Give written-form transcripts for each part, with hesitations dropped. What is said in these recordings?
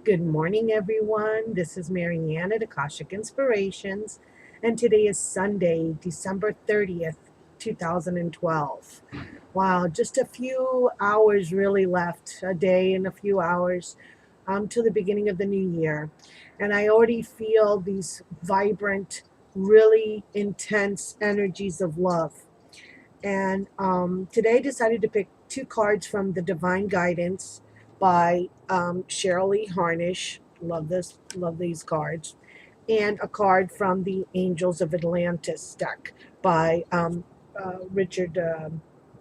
Good morning, everyone. This is Marianne at Akashic Inspirations, and today is Sunday, December 30th, 2012. Wow, just a few hours really left, a day and a few hours to the beginning of the new year. And I already feel these vibrant, really intense energies of love. And today I decided to pick two cards from the Divine Guidance by Cheryl Lee Harnish. Love these cards. And a card from the Angels of Atlantis deck by Richard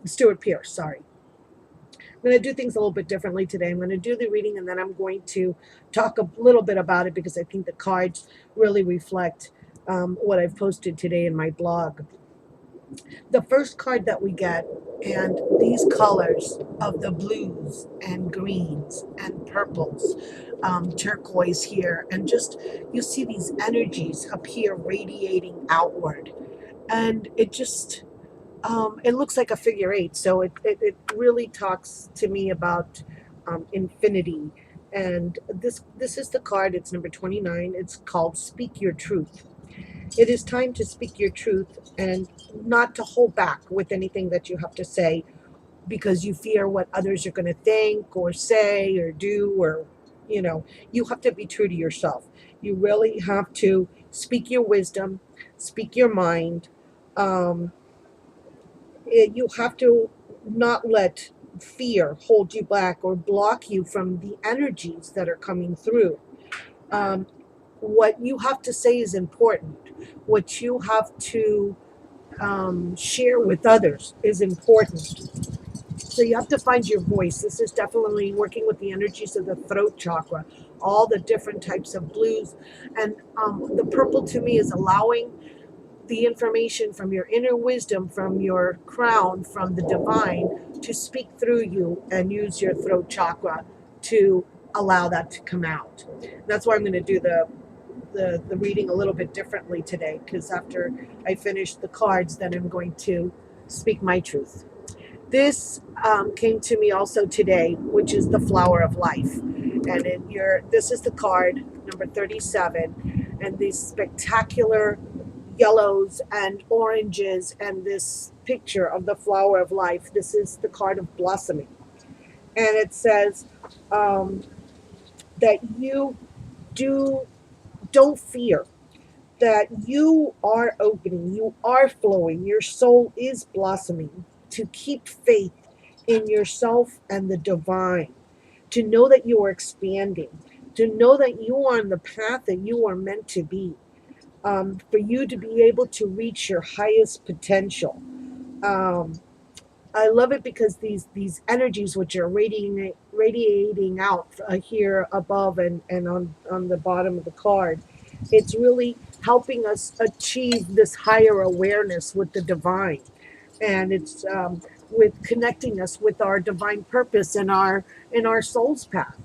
Stewart Pierce. Sorry. I'm going to do things a little bit differently today. I'm going to do the reading and then I'm going to talk a little bit about it because I think the cards really reflect what I've posted today in my blog. The first card that we get, and these colors of the blues and greens and purples, turquoise here, and just you see these energies up here radiating outward, and it looks like a figure eight. So it really talks to me about infinity. And this is the card. It's number 29. It's called Speak Your Truth. It is time to speak your truth and not to hold back with anything that you have to say because you fear what others are going to think or say or do, or, you have to be true to yourself. You really have to speak your wisdom, speak your mind. Um, you have to not let fear hold you back or block you from the energies that are coming through. Um, what you have to say is important. What you have to share with others is important. So you have to find your voice. This is definitely working with the energies of the throat chakra, all the different types of blues. And the purple to me is allowing the information from your inner wisdom, from your crown, from the divine to speak through you and use your throat chakra to allow that to come out. That's why I'm going to do the reading a little bit differently today, because after I finish the cards, then I'm going to speak my truth. This came to me also today, which is the flower of life. And this is the card, number 37, and these spectacular yellows and oranges, and this picture of the flower of life. This is the card of blossoming. And it says that you do don't fear, that you are opening, you are flowing, your soul is blossoming, to keep faith in yourself and the divine, to know that you are expanding, to know that you are on the path that you are meant to be, for you to be able to reach your highest potential. Um, I love it because these energies which are radiating out here above and on the bottom of the card, it's really helping us achieve this higher awareness with the divine, and it's with connecting us with our divine purpose and our soul's path.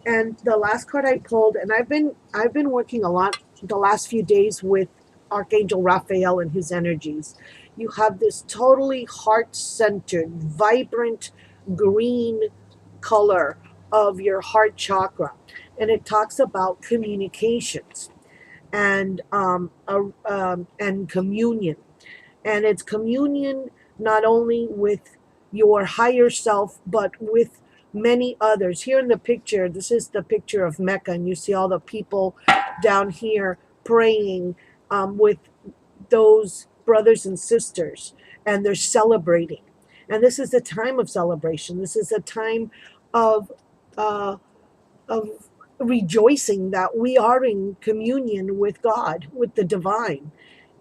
And the last card I pulled, and I've been working a lot the last few days with Archangel Raphael and his energies. You have this totally heart-centered, vibrant green color of your heart chakra, and it talks about communications and communion, and it's communion not only with your higher self but with many others. Here in the picture, this is the picture of Mecca, and you see all the people down here praying with those brothers and sisters, and they're celebrating. And this is a time of celebration. This is a time of uh, of rejoicing that we are in communion with God, with the divine.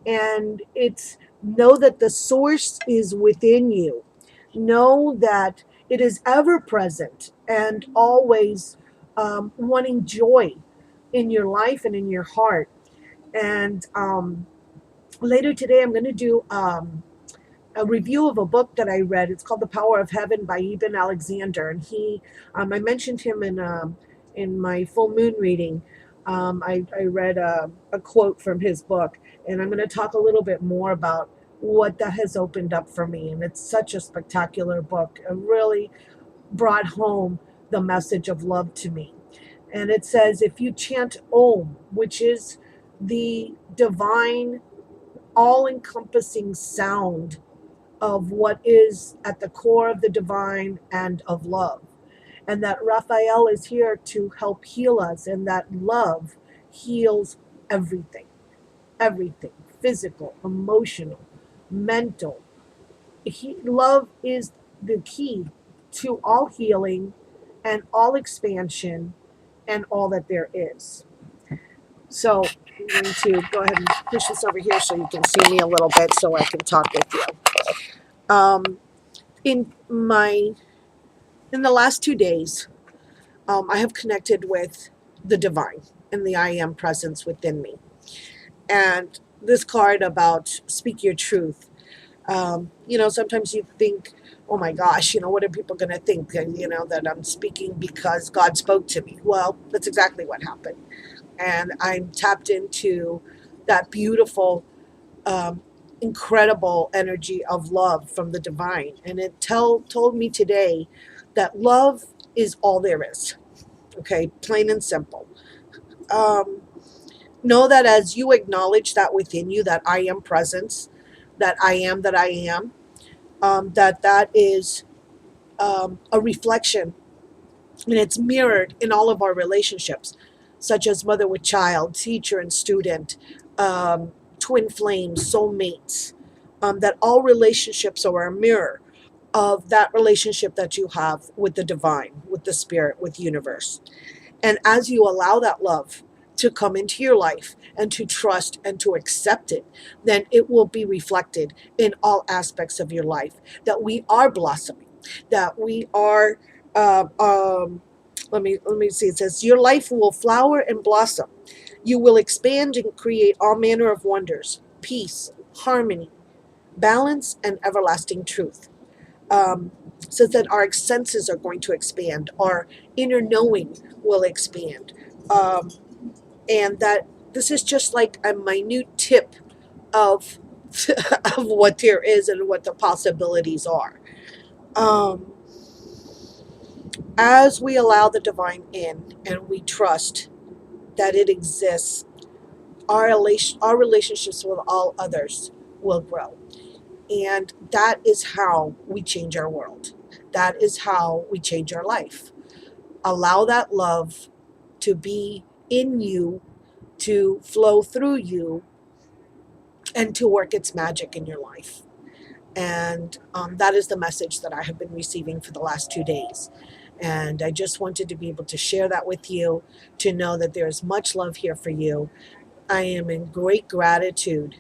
And it's know that the source is within you. Know that it is ever present and always wanting joy in your life and in your heart. And later today, I'm going to do a review of a book that I read. It's called The Power of Heaven by Eben Alexander, and I mentioned him in my full moon reading. I read a quote from his book, and I'm going to talk a little bit more about what that has opened up for me. And it's such a spectacular book. It really brought home the message of love to me. And it says if you chant Om, which is the divine, all encompassing sound of what is at the core of the divine and of love, and that Raphael is here to help heal us, and that love heals everything, everything, physical, emotional, mental. Love is the key to all healing and all expansion and all that there is. So I'm going to go ahead and push this over here so you can see me a little bit so I can talk with you. In my in the last 2 days, I have connected with the divine and the I am presence within me. And this card about speak your truth. Sometimes you think, oh my gosh, what are people going to think? That I'm speaking because God spoke to me. Well, that's exactly what happened. And I'm tapped into that beautiful, um, incredible energy of love from the divine. And it told me today that love is all there is. Okay, plain and simple. Um, know that as you acknowledge that within you, that I am presence, that I am, that is a reflection, and it's mirrored in all of our relationships, such as mother with child, teacher and student, twin flames, soulmates, that all relationships are a mirror of that relationship that you have with the divine, with the spirit, with universe. And as you allow that love to come into your life and to trust and to accept it, then it will be reflected in all aspects of your life. That we are blossoming, that we are. Uh, um, let me see. It says your life will flower and blossom. You will expand and create all manner of wonders, peace, harmony, balance, and everlasting truth. um, Says that our senses are going to expand, our inner knowing will expand, um, and that this is just like a minute tip of of what there is and what the possibilities are. Um, as we allow the divine in and we trust that it exists, our relationships with all others will grow. And that is how we change our world. That is how we change our life. Allow that love to be in you, to flow through you, and to work its magic in your life. And that is the message that I have been receiving for the last 2 days. And I just wanted to be able to share that with you, to know that there is much love here for you. I am in great gratitude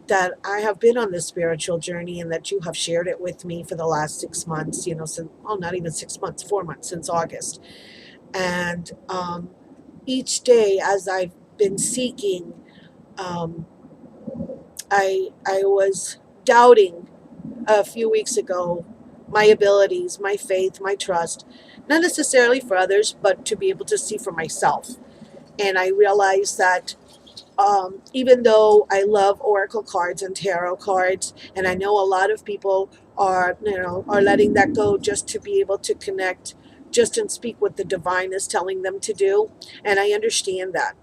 that I have been on this spiritual journey and that you have shared it with me for the last 6 months, since, well, not even 6 months, 4 months, since August. And each day as I've been seeking, um, I was doubting a few weeks ago my abilities, my faith, my trust, not necessarily for others, but to be able to see for myself. And I realized that even though I love oracle cards and tarot cards, and I know a lot of people are letting that go just to be able to connect, just and speak what the divine is telling them to do, and I understand that.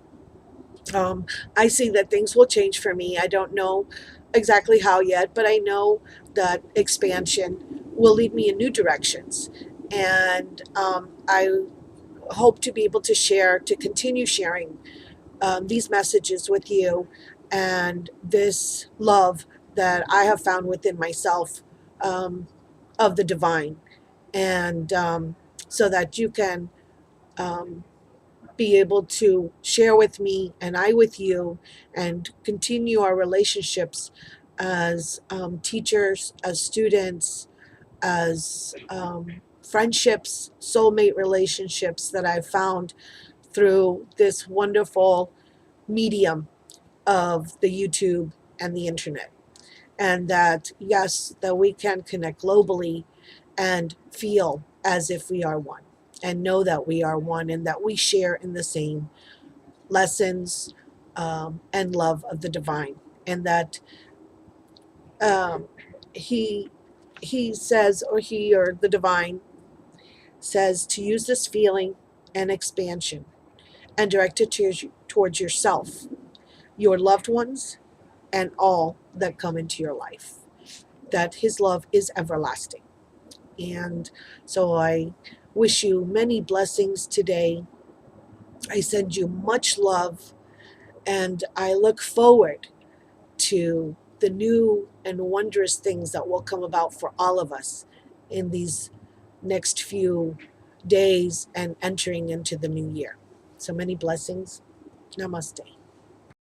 Um, I see that things will change for me. I don't know exactly how yet, but I know that expansion will lead me in new directions, and I hope to be able to share, to continue sharing these messages with you, and this love that I have found within myself, um, of the divine, and so that you can um, be able to share with me and I with you, and continue our relationships as teachers, as students, as friendships, soulmate relationships that I've found through this wonderful medium of the YouTube and the internet. And that, yes, that we can connect globally and feel as if we are one, and know that we are one, and that we share in the same lessons, and love of the divine. And that um, he he says, or he or the divine says, to use this feeling and expansion, and directed towards yourself, your loved ones, and all that come into your life. That His love is everlasting. And so I wish you many blessings today. I send you much love, and I look forward to the new and wondrous things that will come about for all of us in these next few days and entering into the new year. So many blessings. Namaste.